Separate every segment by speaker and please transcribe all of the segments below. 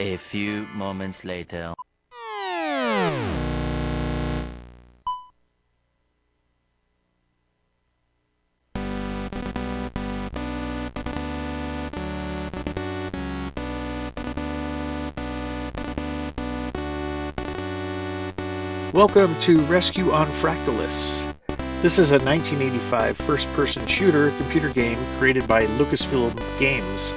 Speaker 1: A few moments later.
Speaker 2: Welcome to Rescue on Fractalus. This is a 1985 first-person shooter computer game created by Lucasfilm Games.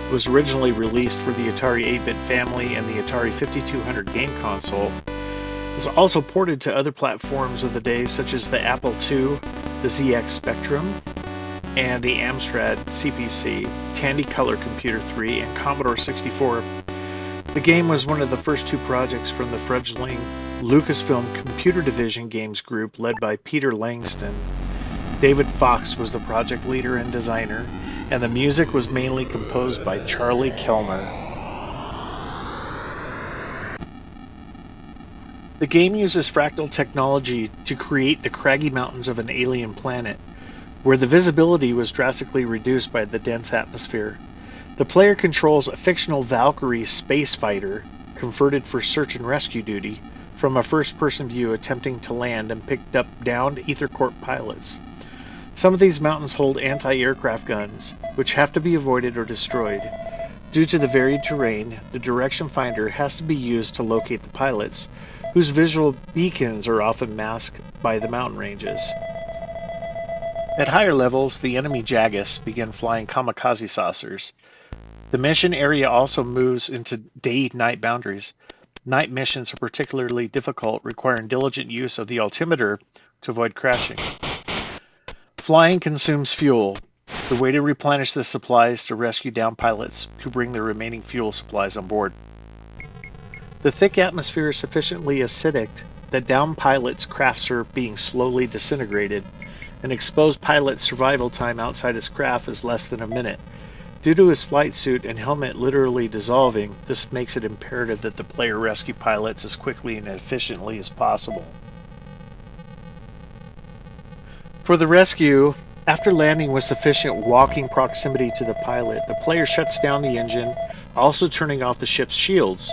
Speaker 2: It was originally released for the Atari 8-bit family and the Atari 5200 game console. It was also ported to other platforms of the day such as the Apple II, the ZX Spectrum, and the Amstrad CPC, Tandy Color Computer 3, and Commodore 64. The game was one of the first two projects from the fledgling Lucasfilm Computer Division Games group led by Peter Langston. David Fox was the project leader and designer, and the music was mainly composed by Charlie Kellner. The game uses fractal technology to create the craggy mountains of an alien planet, where the visibility was drastically reduced by the dense atmosphere. The player controls a fictional Valkyrie space fighter, converted for search and rescue duty, from a first-person view attempting to land and picked up downed Ethercorp pilots. Some of these mountains hold anti-aircraft guns, which have to be avoided or destroyed. Due to the varied terrain, the direction finder has to be used to locate the pilots, whose visual beacons are often masked by the mountain ranges. At higher levels, the enemy Jagus begin flying kamikaze saucers. The mission area also moves into day-night boundaries. Night missions are particularly difficult, requiring diligent use of the altimeter to avoid crashing. Flying consumes fuel. The way to replenish the supplies to rescue downed pilots who bring the remaining fuel supplies on board. The thick atmosphere is sufficiently acidic that downed pilots' crafts are being slowly disintegrated. An exposed pilot's survival time outside his craft is less than a minute. Due to his flight suit and helmet literally dissolving, this makes it imperative that the player rescue pilots as quickly and efficiently as possible. For the rescue, after landing with sufficient walking proximity to the pilot, the player shuts down the engine, also turning off the ship's shields.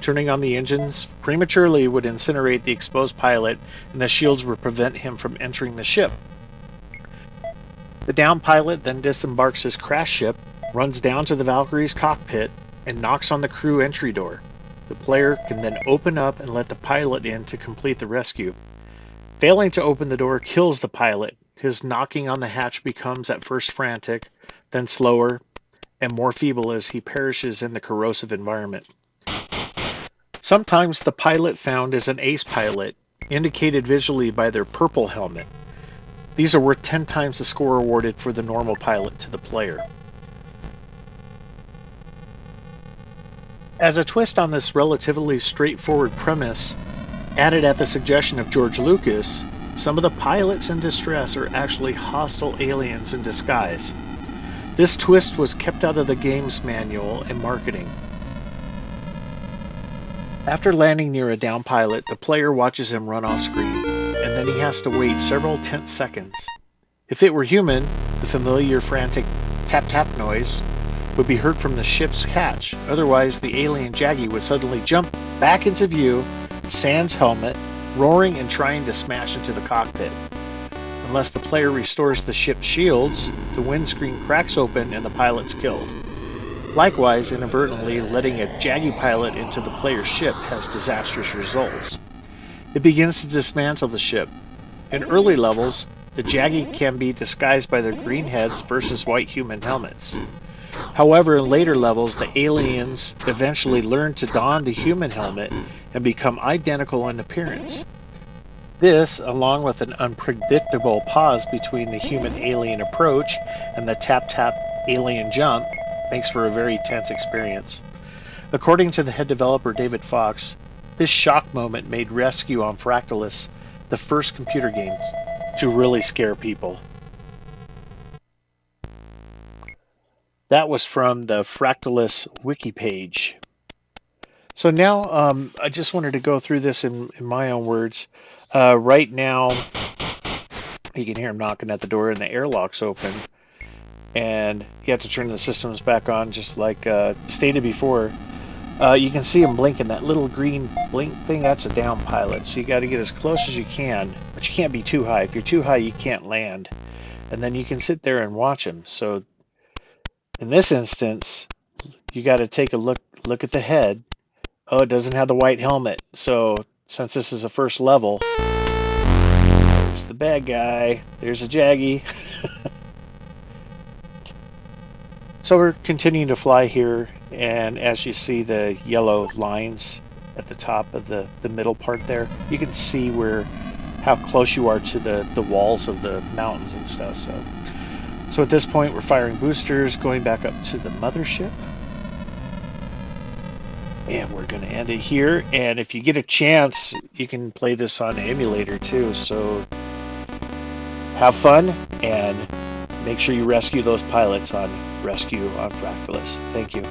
Speaker 2: Turning on the engines prematurely would incinerate the exposed pilot, and the shields would prevent him from entering the ship. The downed pilot then disembarks his crash ship, runs down to the Valkyrie's cockpit, and knocks on the crew entry door. The player can then open up and let the pilot in to complete the rescue. Failing to open the door kills the pilot. His knocking on the hatch becomes at first frantic, then slower, and more feeble as he perishes in the corrosive environment. Sometimes the pilot found is an ace pilot, indicated visually by their purple helmet. These are worth 10 times the score awarded for the normal pilot to the player. As a twist on this relatively straightforward premise, added at the suggestion of George Lucas, some of the pilots in distress are actually hostile aliens in disguise. This twist was kept out of the game's manual and marketing. After landing near a downed pilot, the player watches him run off screen, and then he has to wait several tense seconds. If it were human, the familiar frantic tap-tap noise would be heard from the ship's hatch. Otherwise, the alien Jaggy would suddenly jump back into view, sans helmet, roaring and trying to smash into the cockpit. Unless the player restores the ship's shields, the windscreen cracks open and the pilot's killed. Likewise, inadvertently letting a Jaggy pilot into the player's ship has disastrous results. It begins to dismantle the ship. In early levels, the Jaggy can be disguised by their green heads versus white human helmets. However, in later levels, the aliens eventually learn to don the human helmet and become identical in appearance. This, along with an unpredictable pause between the human-alien approach and the tap-tap alien jump, makes for a very tense experience. According to the head developer David Fox, this shock moment made Rescue on Fractalus the first computer game to really scare people. That was from the Fractalus wiki page. So now I just wanted to go through this in my own words. Right now, you can hear him knocking at the door and the airlock's open. And you have to turn the systems back on just like stated before. You can see him blinking. That little green blink thing, that's a down pilot. So you got to get as close as you can, but you can't be too high. If you're too high, you can't land. And then you can sit there and watch him. So in this instance, you got to take a look at the head. Oh, it doesn't have the white helmet. So since this is a first level, there's the bad guy. There's a Jaggy. So we're continuing to fly here, and as you see the yellow lines at the top of the middle part there, you can see how close you are to the walls of the mountains and stuff. So at this point we're firing boosters, going back up to the mothership, and we're going to end it here. And if you get a chance, you can play this on emulator too, so have fun and make sure you rescue those pilots on Rescue on Fractalus. Thank you.